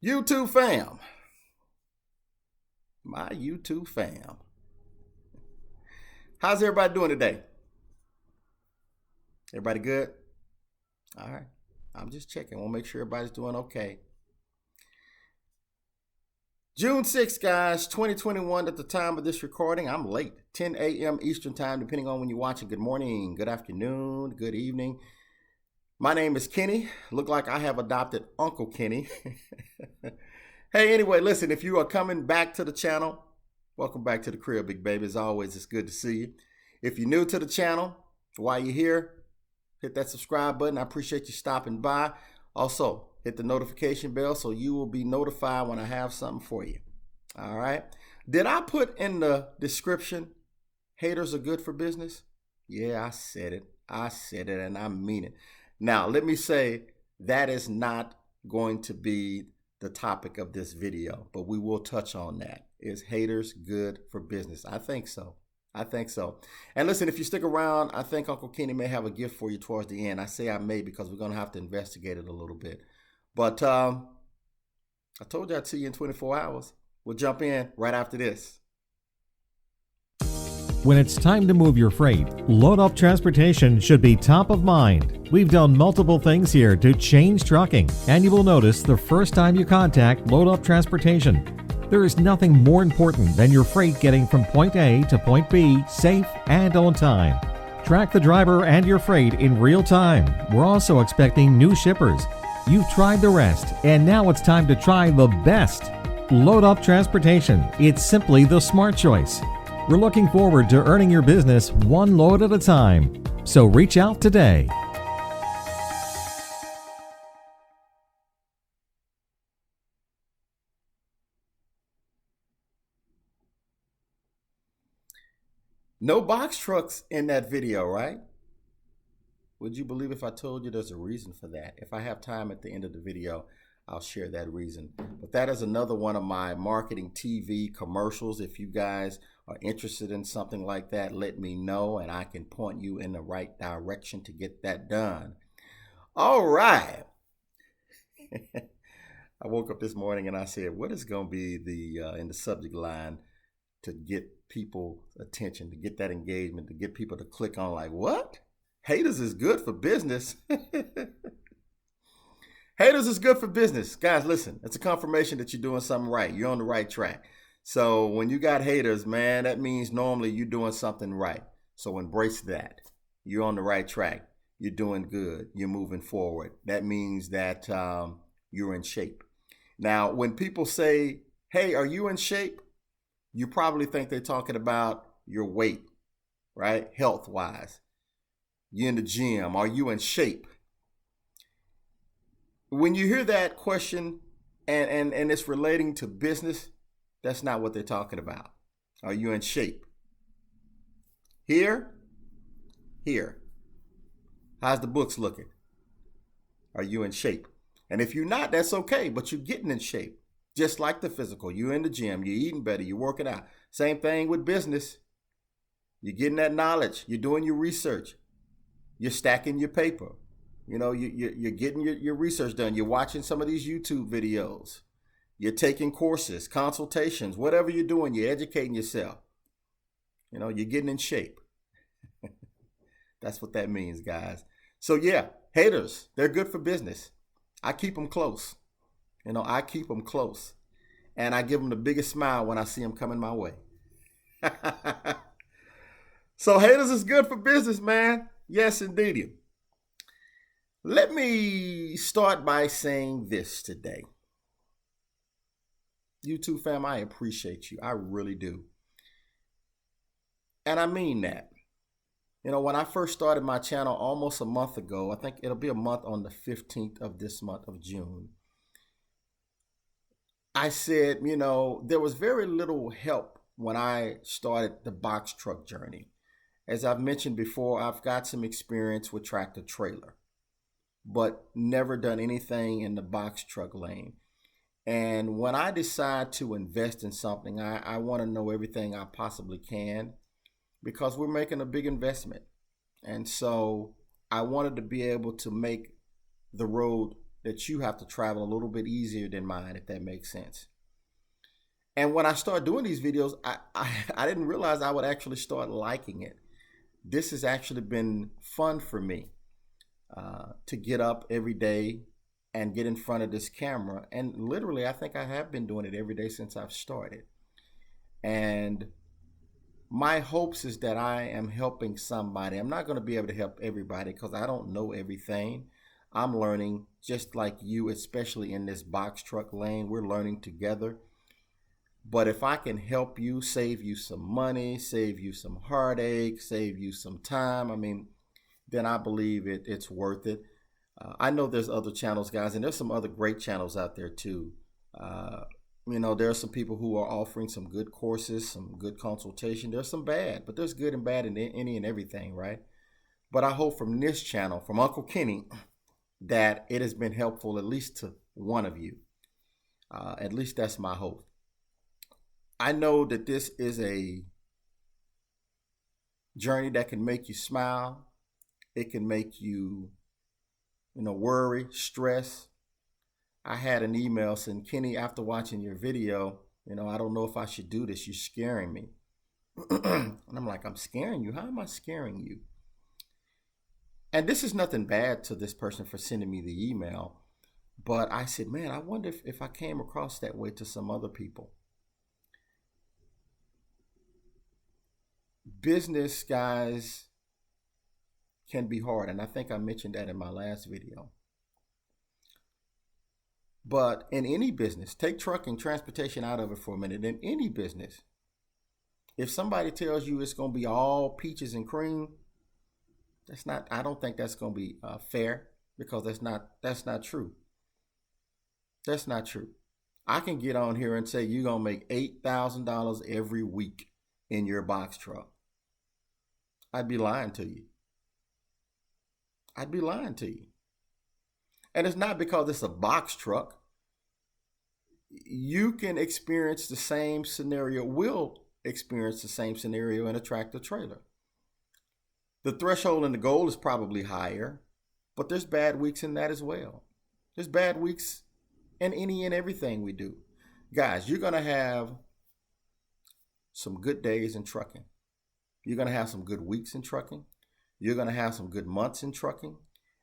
YouTube fam, my YouTube fam. How's everybody doing today? Everybody good? All right. I'm just checking. We'll make sure everybody's doing okay. June 6th, guys, 2021 at the time of this recording. I'm late, 10 a.m. Eastern time, depending on when you're watching. Good morning, good afternoon, good evening. My name is Kenny. Look like I have adopted Uncle Kenny. Hey, anyway, listen, if you are coming back to the channel, welcome back to the crib, big baby. As always, it's good to see you. If you're new to the channel, while you're here, hit that subscribe button. I appreciate you stopping by. Also, hit the notification bell so you will be notified when I have something for you. All right. Did I put in the description, haters are good for business? Yeah, I said it. And I mean it. Now, let me say that is not going to be the topic of this video, but we will touch on that. Is haters good for business? I think so. And listen, if you stick around, I think Uncle Kenny may have a gift for you towards the end. I say I may because we're going to have to investigate it a little bit. But I told you I'd see you in 24 hours. We'll jump in right after this. When it's time to move your freight, Load Up Transportation should be top of mind. We've done multiple things here to change trucking, and you will notice the first time you contact Load Up Transportation, there is nothing more important than your freight getting from point A to point B safe and on time. Track the driver and your freight in real time. We're also expecting new shippers. You've tried the rest, and now it's time to try the best. Load Up Transportation. It's simply the smart choice. We're looking forward to earning your business one load at a time. So reach out today. No box trucks in that video, right? Would you believe if I told you there's a reason for that? If I have time at the end of the video, I'll share that reason. But that is another one of my marketing TV commercials. If you guys are interested in something like that, let me know and I can point you in the right direction to get that done. All right. I woke up this morning and I said, what is going to be the in the subject line to get people's attention, to get that engagement, to get people to click on like, what? Haters is good for business. Haters is good for business. Guys, listen, it's a confirmation that you're doing something right. You're on the right track. So when you got haters, man, that means normally you're doing something right. So embrace that. You're on the right track. You're doing good. You're moving forward. That means that you're in shape. Now, when people say, hey, are you in shape? You probably think they're talking about your weight, right? Health-wise. You're in the gym. Are you in shape? When you hear that question and it's relating to business, that's not what they're talking about. Are you in shape? Here. How's the books looking? Are you in shape? And if you're not, that's okay, but you're getting in shape. Just like the physical. You're in the gym, you're eating better, you're working out. Same thing with business. You're getting that knowledge. You're doing your research. You're stacking your paper. You know, you're getting your research done. You're watching some of these YouTube videos. You're taking courses, consultations, whatever you're doing, you're educating yourself. You know, you're getting in shape. That's what that means, guys. So yeah, haters, they're good for business. I keep them close. You know, I keep them close. And I give them the biggest smile when I see them coming my way. So haters is good for business, man. Yes, indeed. Let me start by saying this today. YouTube fam, I appreciate you. I really do. And I mean that. You know, when I first started my channel almost a month ago, I think it'll be a month on the 15th of this month of June, I said, you know, there was very little help when I started the box truck journey. As I've mentioned before, I've got some experience with tractor trailer, but never done anything in the box truck lane. And when I decide to invest in something, I want to know everything I possibly can because we're making a big investment. And so I wanted to be able to make the road that you have to travel a little bit easier than mine, if that makes sense. And when I started doing these videos, I didn't realize I would actually start liking it. This has actually been fun for me to get up every day and get in front of this camera. And literally, I think I have been doing it every day since I've started. And my hopes is that I am helping somebody. I'm not going to be able to help everybody because I don't know everything. I'm learning just like you, especially in this box truck lane. We're learning together. But if I can help you, save you some money, save you some heartache, save you some time, then I believe it's worth it. I know there's other channels, guys, and there's some other great channels out there too. There are some people who are offering some good courses, some good consultation. There's some bad, but there's good and bad in any and everything, right? But I hope from this channel, from Uncle Kenny, that it has been helpful at least to one of you. At least that's my hope. I know that this is a journey that can make you smile. It can make you, worry, stress. I had an email saying, Kenny, after watching your video, I don't know if I should do this. You're scaring me. And I'm like, I'm scaring you? How am I scaring you? And this is nothing bad to this person for sending me the email. But I said, man, I wonder if I came across that way to some other people. Business, guys, can be hard. And I think I mentioned that in my last video. But in any business, take trucking, transportation out of it for a minute. In any business, if somebody tells you it's going to be all peaches and cream, I don't think that's going to be fair, because that's not true. That's not true. I can get on here and say you're going to make $8,000 every week in your box truck. I'd be lying to you. I'd be lying to you. And it's not because it's a box truck. You can experience the same scenario, will experience the same scenario in a tractor trailer. The threshold and the goal is probably higher, but there's bad weeks in that as well. There's bad weeks in any and everything we do. Guys, you're going to have some good days in trucking. You're going to have some good weeks in trucking. You're going to have some good months in trucking.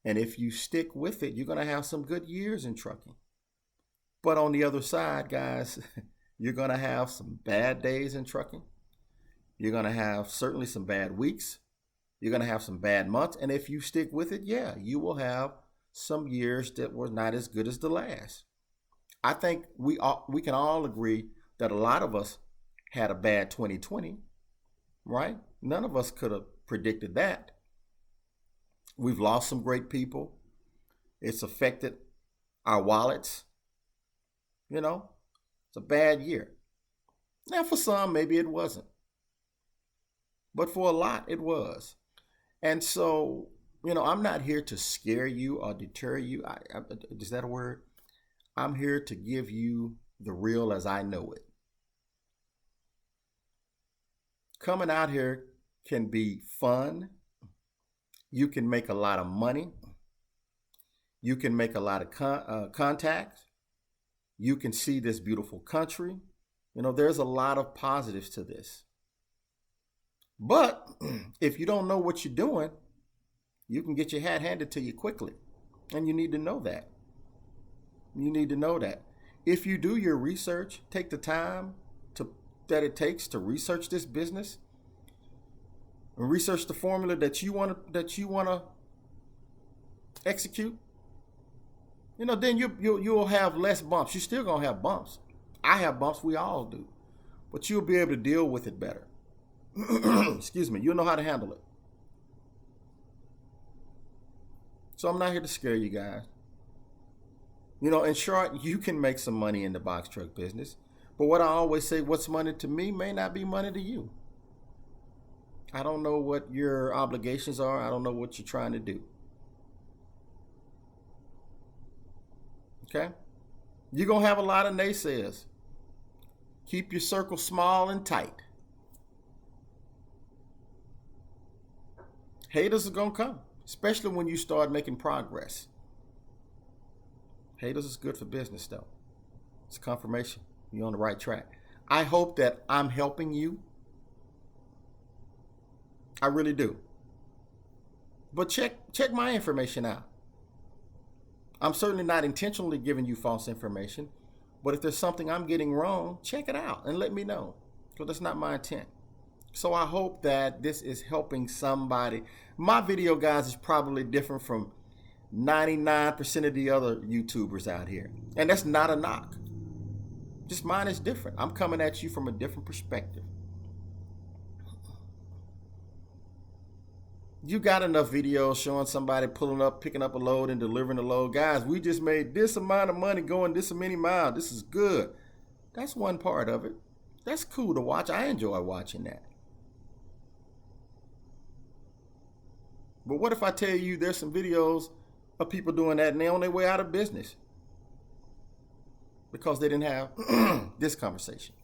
And if you stick with it, you're going to have some good years in trucking. But on the other side, guys, you're going to have some bad days in trucking. You're going to have certainly some bad weeks. You're going to have some bad months. And if you stick with it, yeah, you will have some years that were not as good as the last. I think we can all agree that a lot of us had a bad 2020, right? None of us could have predicted that. We've lost some great people. It's affected our wallets. It's a bad year. Now, for some, maybe it wasn't. But for a lot, it was. And so, I'm not here to scare you or deter you. Is that a word? I'm here to give you the real as I know it. Coming out here can be fun. You can make a lot of money. You can make a lot of contacts. You can see this beautiful country. There's a lot of positives to this. But if you don't know what you're doing, you can get your hat handed to you quickly. And you need to know that. You need to know that. If you do your research, take the time that it takes to research this business, and research the formula that you want to execute, then you'll have less bumps. You're still gonna have bumps. I have bumps. We all do, but you'll be able to deal with it better. Excuse me. You'll know how to handle it. So I'm not here to scare you guys. In short, you can make some money in the box truck business, but what I always say, what's money to me may not be money to you. I don't know what your obligations are. I don't know what you're trying to do. Okay? You're going to have a lot of naysayers. Keep your circle small and tight. Haters are going to come, especially when you start making progress. Haters is good for business, though. It's a confirmation you're on the right track. I hope that I'm helping you. I really do. But check my information out. I'm certainly not intentionally giving you false information, but if there's something I'm getting wrong, check it out and let me know, because that's not my intent. So I hope that this is helping somebody. My video, guys, is probably different from 99% of the other YouTubers out here. And that's not a knock. Just mine is different. I'm coming at you from a different perspective. You got enough videos showing somebody pulling up, picking up a load and delivering a load. Guys, we just made this amount of money going this many miles. This is good. That's one part of it. That's cool to watch. I enjoy watching that. But what if I tell you there's some videos of people doing that and they're on their way out of business because they didn't have this conversation?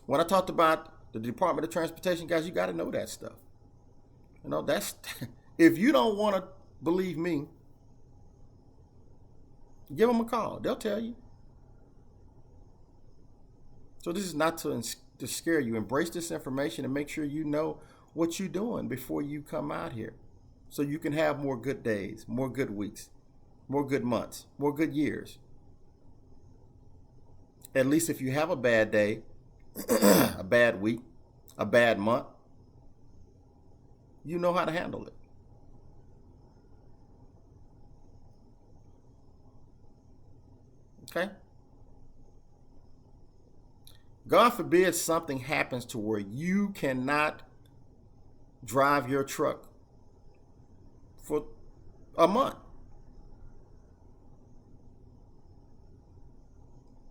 When I talked about the Department of Transportation, guys, you got to know that stuff. You know, that's, if you don't want to believe me, give them a call. They'll tell you. So this is not to scare you. Embrace this information and make sure you know what you're doing before you come out here, so you can have more good days, more good weeks, more good months, more good years. At least if you have a bad day, a bad week, a bad month, you know how to handle it. Okay? God forbid something happens to where you cannot drive your truck for a month.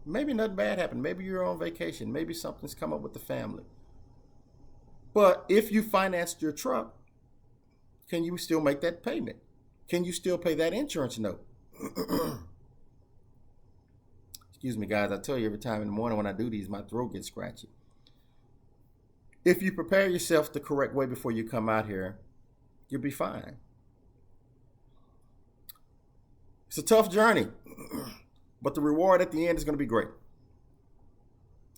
Maybe nothing bad happened. Maybe you're on vacation. Maybe something's come up with the family. But if you financed your truck, can you still make that payment? Can you still pay that insurance note? Excuse me, guys. I tell you every time in the morning when I do these, my throat gets scratchy. If you prepare yourself the correct way before you come out here, you'll be fine. It's a tough journey, but the reward at the end is going to be great.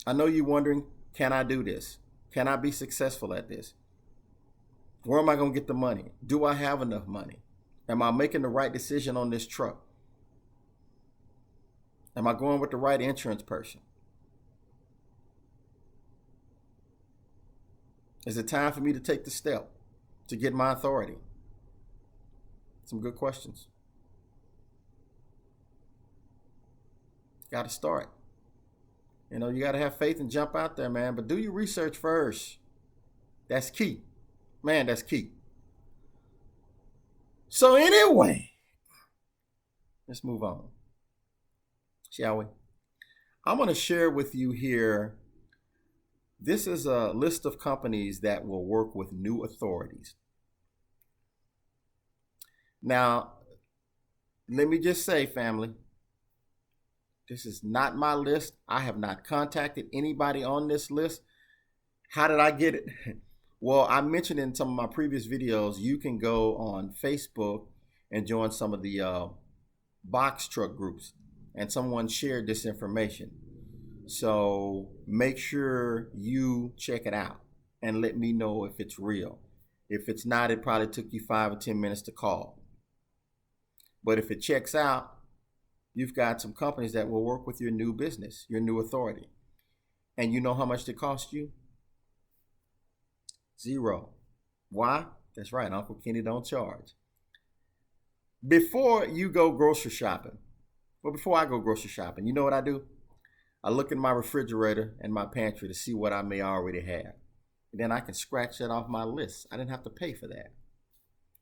I know you're wondering, can I do this? Can I be successful at this? Where am I going to get the money? Do I have enough money? Am I making the right decision on this truck? Am I going with the right insurance person? Is it time for me to take the step to get my authority? Some good questions. Got to start. You know, you got to have faith and jump out there, man. But do your research first. That's key. Man, that's key. So anyway, let's move on. Shall we? I'm going to share with you here. This is a list of companies that will work with new authorities. Now, let me just say, family, this is not my list. I have not contacted anybody on this list. How did I get it? Well, I mentioned in some of my previous videos, you can go on Facebook and join some of the box truck groups, and someone shared this information. So make sure you check it out and let me know if it's real. If it's not, it probably took you 5 or 10 minutes to call. But if it checks out, you've got some companies that will work with your new business, your new authority. And you know how much they cost you? $0. Why? That's right, Uncle Kenny don't charge. Before you go grocery shopping, well, before I go grocery shopping, you know what I do? I look in my refrigerator and my pantry to see what I may already have. And then I can scratch that off my list. I didn't have to pay for that.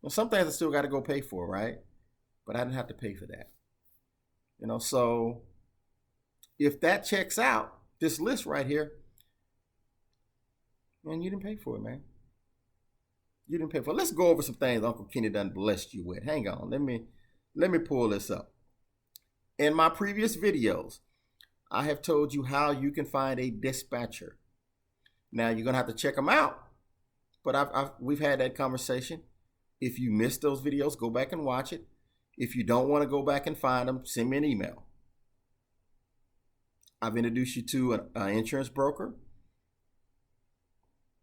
Well, some things I still got to go pay for, right? But I didn't have to pay for that. You know, so if that checks out, this list right here, man, you didn't pay for it, man. You didn't pay for it. Let's go over some things Uncle Kenny done blessed you with. Hang on. Let me pull this up. In my previous videos, I have told you how you can find a dispatcher. Now, you're going to have to check them out. But we've had that conversation. If you missed those videos, go back and watch it. If you don't want to go back and find them, send me an email. I've introduced you to an insurance broker.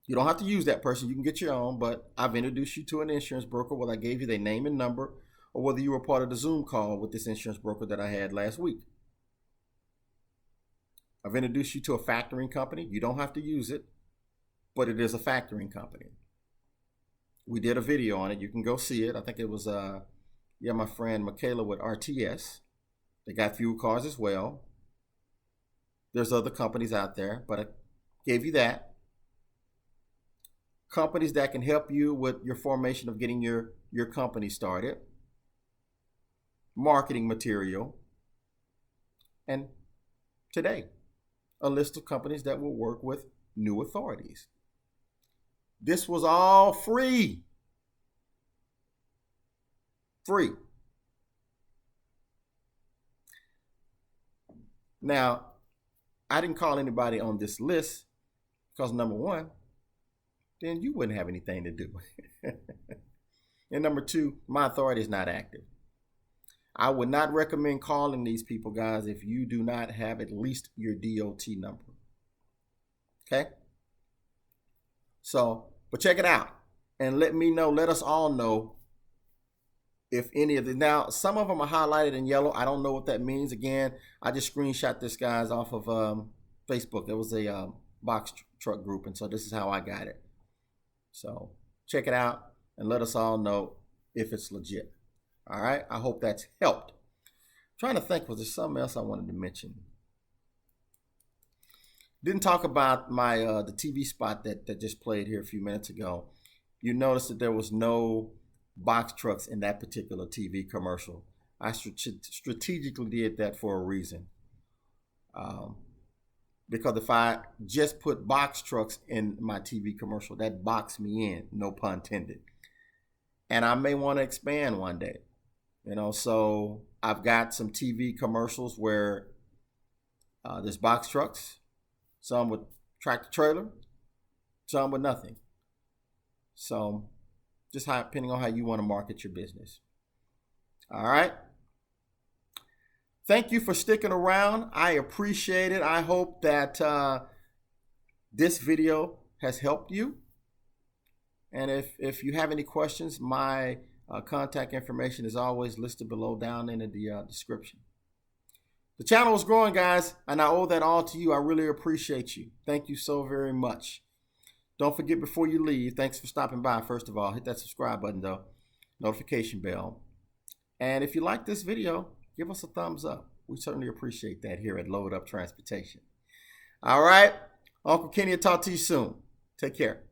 You don't have to use that person. You can get your own, but I've introduced you to an insurance broker, whether I gave you their name and number or whether you were part of the Zoom call with this insurance broker that I had last week. I've introduced you to a factoring company. You don't have to use it, but it is a factoring company. We did a video on it. You can go see it. I think it was, my friend Michaela with RTS. They got fuel cards as well. There's other companies out there, but I gave you that. Companies that can help you with your formation of getting your company started. Marketing material. And today, a list of companies that will work with new authorities. This was all free. Free. Now, I didn't call anybody on this list because number one, then you wouldn't have anything to do. And number two, my authority is not active. I would not recommend calling these people, guys, if you do not have at least your DOT number. Okay? So, but check it out and let me know, let us all know if any of the, now some of them are highlighted in yellow. I don't know what that means. Again, I just screenshot this guys off of Facebook. It was a box truck group, and so this is how I got it. So check it out and let us all know if it's legit. All right. I hope that's helped. I'm trying to think, was there something else I wanted to mention? Didn't talk about my the TV spot that just played here a few minutes ago. You noticed that there was no box trucks in that particular TV commercial. I strategically did that for a reason. Because if I just put box trucks in my TV commercial, that boxed me in, no pun intended. And I may want to expand one day, so I've got some TV commercials where there's box trucks, some with tractor trailer, some with nothing. So just depending on how you want to market your business. All right. Thank you for sticking around. I appreciate it. I hope that this video has helped you. And if you have any questions, my contact information is always listed below down in the description. The channel is growing, guys, and I owe that all to you. I really appreciate you. Thank you so very much. Don't forget before you leave, thanks for stopping by. First of all, hit that subscribe button, though, notification bell. And if you like this video, give us a thumbs up. We certainly appreciate that here at Load Up Transportation. All right. Uncle Kenny will talk to you soon. Take care.